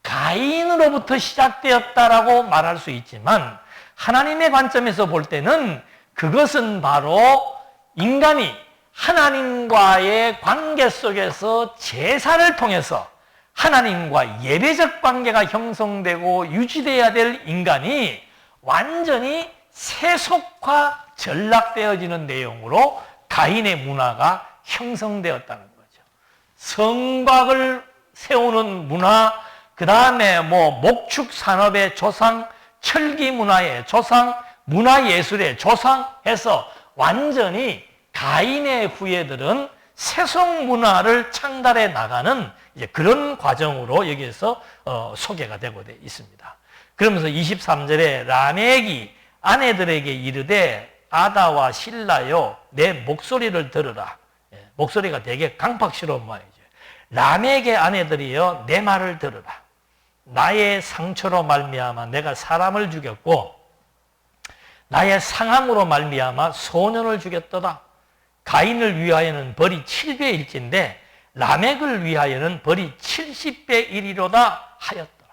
가인으로부터 시작되었다라고 말할 수 있지만, 하나님의 관점에서 볼 때는 그것은 바로 인간이 하나님과의 관계 속에서 제사를 통해서 하나님과 예배적 관계가 형성되고 유지되어야 될 인간이 완전히 세속화, 전락되어지는 내용으로 가인의 문화가 형성되었다는 거죠. 성곽을 세우는 문화, 그 다음에 목축 산업의 조상, 철기 문화의 조상, 문화예술의 조상 해서 완전히 가인의 후예들은 세속 문화를 창달해 나가는 이제 그런 과정으로 여기에서 소개가 되고 있습니다. 그러면서 23절에 라멕이 아내들에게 이르되 아다와 실라요 내 목소리를 들으라. 목소리가 되게 강팍스러운 말이죠. 라멕의 아내들이여 내 말을 들으라. 나의 상처로 말미암아 내가 사람을 죽였고 나의 상함으로 말미암아 소년을 죽였도다. 가인을 위하여는 벌이 7배일진데 라멕을 위하여는 벌이 70배 1이로다 하였더라.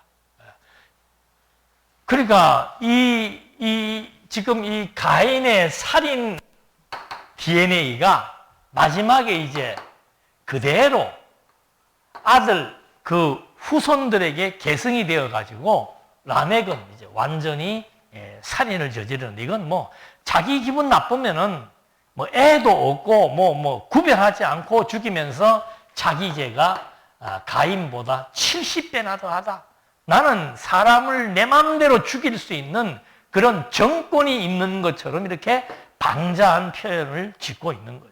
그러니까 지금 이 가인의 살인 DNA가 마지막에 이제 그대로 아들 그 후손들에게 계승이 되어 가지고 라멕은 이제 완전히 살인을 저지르는, 이건 자기 기분 나쁘면은 애도 없고 구별하지 않고 죽이면서 자기 죄가 가인보다 70배나 더하다. 나는 사람을 내 마음대로 죽일 수 있는 그런 정권이 있는 것처럼 이렇게 방자한 표현을 짓고 있는 거죠.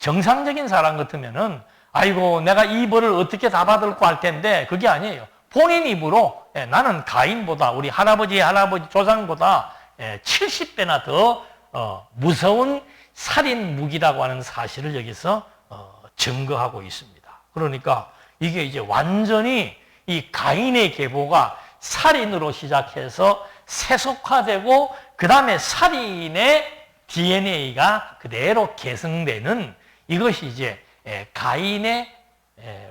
정상적인 사람 같으면은 아이고 내가 이 벌을 어떻게 다 받을까 할 텐데 그게 아니에요. 본인 입으로 나는 가인보다 우리 할아버지 조상보다 70배나 더 무서운 살인 무기라고 하는 사실을 여기서 증거하고 있습니다. 그러니까 이게 이제 완전히 이 가인의 계보가 살인으로 시작해서 세속화되고 그 다음에 살인의 DNA가 그대로 계승되는 이것이 이제 가인의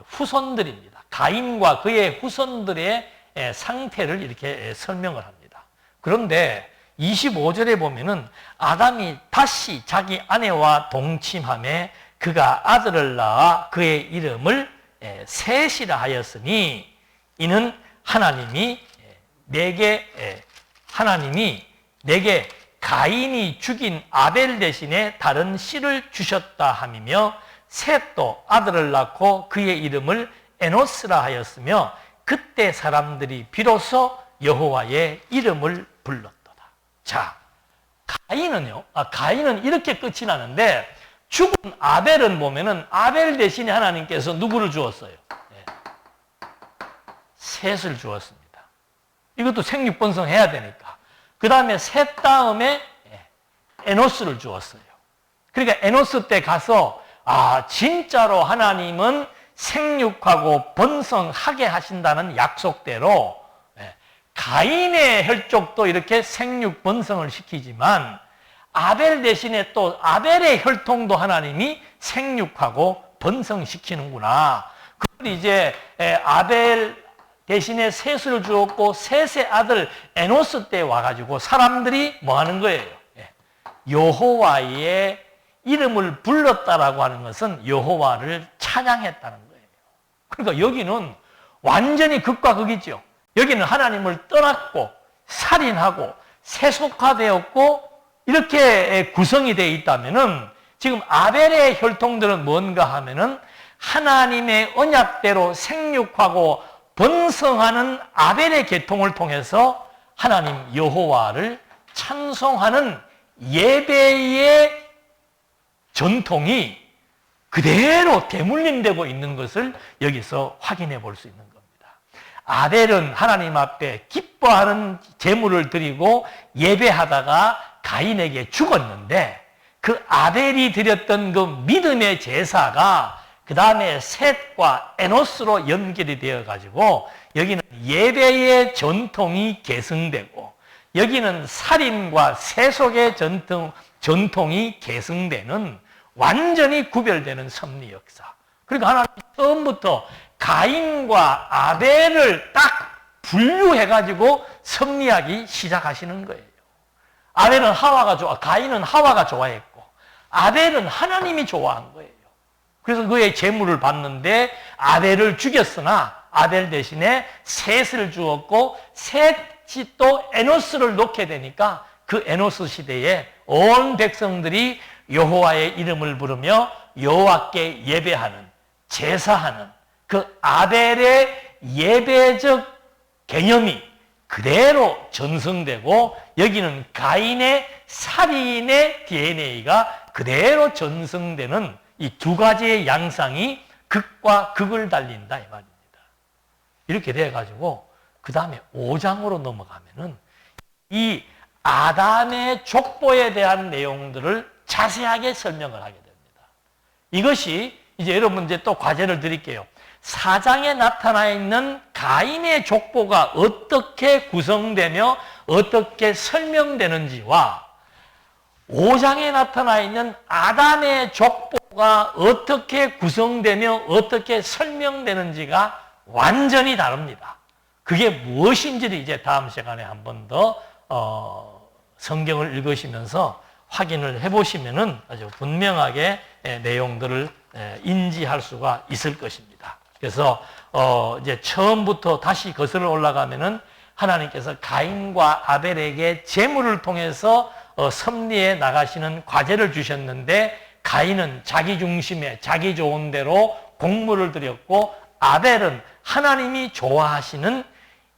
후손들입니다. 가인과 그의 후손들의 상태를 이렇게 설명을 합니다. 그런데 25절에 보면은 아담이 다시 자기 아내와 동침함에 그가 아들을 낳아 그의 이름을 셋이라 하였으니 이는 하나님이 내게 가인이 죽인 아벨 대신에 다른 씨를 주셨다 함이며 셋도 아들을 낳고 그의 이름을 에노스라 하였으며 그때 사람들이 비로소 여호와의 이름을 불렀도다. 자, 가인은 이렇게 끝이 나는데 죽은 아벨은 보면은 아벨 대신에 하나님께서 누구를 주었어요? 셋을 주었습니다. 이것도 생육번성해야 되니까. 그 다음에 셋 다음에 에노스를 주었어요. 그러니까 에노스 때 가서 진짜로 하나님은 생육하고 번성하게 하신다는 약속대로 가인의 혈족도 이렇게 생육 번성을 시키지만 아벨 대신에 또 아벨의 혈통도 하나님이 생육하고 번성시키는구나. 그걸 이제 아벨 대신에 셋을 주었고 셋의 아들 에노스 때 와가지고 사람들이 뭐 하는 거예요? 여호와의 이름을 불렀다라고 하는 것은 여호와를 찬양했다는 거예요. 그러니까 여기는 완전히 극과 극이죠. 여기는 하나님을 떠났고 살인하고 세속화되었고 이렇게 구성이 되어 있다면은 지금 아벨의 혈통들은 뭔가 하면은 하나님의 언약대로 생육하고 번성하는 아벨의 계통을 통해서 하나님 여호와를 찬송하는 예배의 전통이 그대로 대물림되고 있는 것을 여기서 확인해 볼 수 있는 겁니다. 아벨은 하나님 앞에 기뻐하는 제물을 드리고 예배하다가 가인에게 죽었는데 그 아벨이 드렸던 그 믿음의 제사가 그 다음에 셋과 에노스로 연결이 되어 가지고 여기는 예배의 전통이 계승되고 여기는 살인과 세속의 전통이 계승되는 완전히 구별되는 섭리 역사. 그러니까 하나님이 처음부터 가인과 아벨을 딱 분류해 가지고 섭리하기 시작하시는 거예요. 아벨은 가인은 하와가 좋아했고 아벨은 하나님이 좋아한 거예요. 그래서 그의 제물을 받는데 아벨을 죽였으나 아벨 대신에 셋을 주었고 셋이 또 에노스를 놓게 되니까 그 에노스 시대에 온 백성들이 여호와의 이름을 부르며 여호와께 예배하는 제사하는 그 아벨의 예배적 개념이 그대로 전승되고 여기는 가인의 살인의 DNA가 그대로 전승되는 이 두 가지의 양상이 극과 극을 달린다 이 말입니다. 이렇게 돼가지고 그 다음에 5장으로 넘어가면은 이 아담의 족보에 대한 내용들을 자세하게 설명을 하게 됩니다. 이것이 이제 여러분 이제 또 과제를 드릴게요. 4장에 나타나 있는 가인의 족보가 어떻게 구성되며 어떻게 설명되는지와 5장에 나타나 있는 아담의 족보가 어떻게 구성되며 어떻게 설명되는지가 완전히 다릅니다. 그게 무엇인지를 이제 다음 시간에 한 번 더 성경을 읽으시면서 확인을 해보시면은 아주 분명하게 내용들을 인지할 수가 있을 것입니다. 그래서 이제 처음부터 다시 거슬러 올라가면은 하나님께서 가인과 아벨에게 제물을 통해서 섭리해 나가시는 과제를 주셨는데 가인은 자기 중심에 자기 좋은 대로 곡물을 드렸고, 아벨은 하나님이 좋아하시는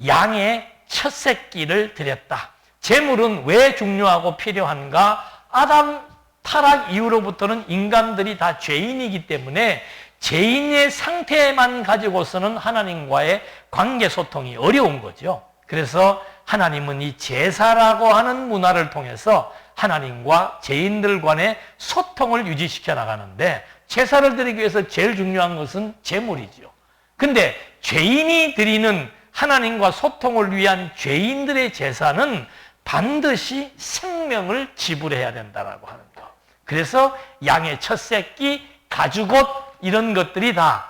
양의 첫 새끼를 드렸다. 제물은 왜 중요하고 필요한가? 아담 타락 이후로부터는 인간들이 다 죄인이기 때문에 죄인의 상태만 가지고서는 하나님과의 관계 소통이 어려운 거죠. 그래서 하나님은 이 제사라고 하는 문화를 통해서 하나님과 죄인들 간의 소통을 유지시켜 나가는데, 제사를 드리기 위해서 제일 중요한 것은 제물이죠. 근데 죄인이 드리는 하나님과 소통을 위한 죄인들의 제사는 반드시 생명을 지불해야 된다라고 하는 거. 그래서 양의 첫 새끼, 가죽옷 이런 것들이 다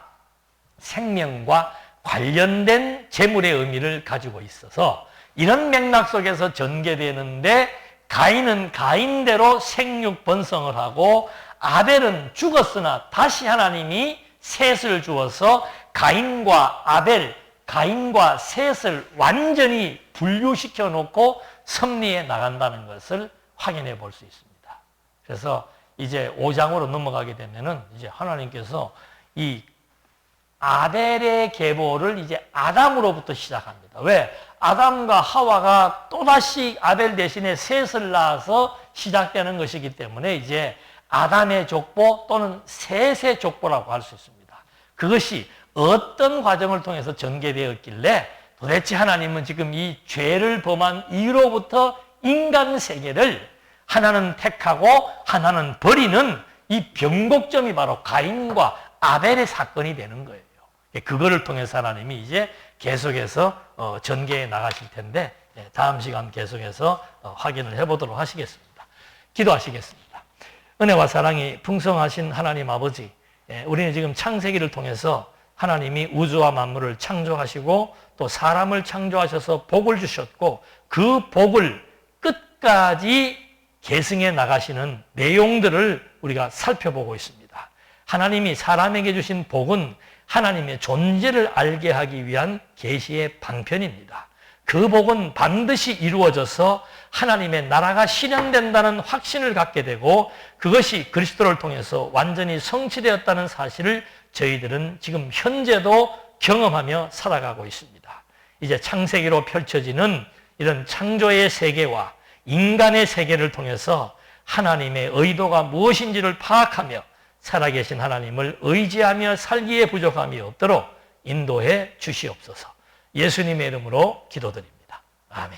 생명과 관련된 제물의 의미를 가지고 있어서 이런 맥락 속에서 전개되는데, 가인은 가인대로 생육 번성을 하고 아벨은 죽었으나 다시 하나님이 셋을 주어서 가인과 아벨, 가인과 셋을 완전히 분류시켜 놓고 섭리해 나간다는 것을 확인해 볼 수 있습니다. 그래서 이제 5장으로 넘어가게 되면은 이제 하나님께서 이 아벨의 계보를 이제 아담으로부터 시작합니다. 왜? 아담과 하와가 또다시 아벨 대신에 셋을 낳아서 시작되는 것이기 때문에 이제 아담의 족보 또는 셋의 족보라고 할 수 있습니다. 그것이 어떤 과정을 통해서 전개되었길래 도대체 하나님은 지금 이 죄를 범한 이후로부터 인간 세계를 하나는 택하고 하나는 버리는 이 변곡점이 바로 가인과 아벨의 사건이 되는 거예요. 그거를 통해서 하나님이 이제 계속해서 전개해 나가실 텐데, 다음 시간 계속해서 확인을 해보도록 하시겠습니다. 기도하시겠습니다. 은혜와 사랑이 풍성하신 하나님 아버지, 우리는 지금 창세기를 통해서 하나님이 우주와 만물을 창조하시고 또 사람을 창조하셔서 복을 주셨고 그 복을 끝까지 계승해 나가시는 내용들을 우리가 살펴보고 있습니다. 하나님이 사람에게 주신 복은 하나님의 존재를 알게 하기 위한 계시의 방편입니다. 그 복은 반드시 이루어져서 하나님의 나라가 실현된다는 확신을 갖게 되고 그것이 그리스도를 통해서 완전히 성취되었다는 사실을 저희들은 지금 현재도 경험하며 살아가고 있습니다. 이제 창세기로 펼쳐지는 이런 창조의 세계와 인간의 세계를 통해서 하나님의 의도가 무엇인지를 파악하며 살아계신 하나님을 의지하며 살기에 부족함이 없도록 인도해 주시옵소서. 예수님의 이름으로 기도드립니다. 아멘.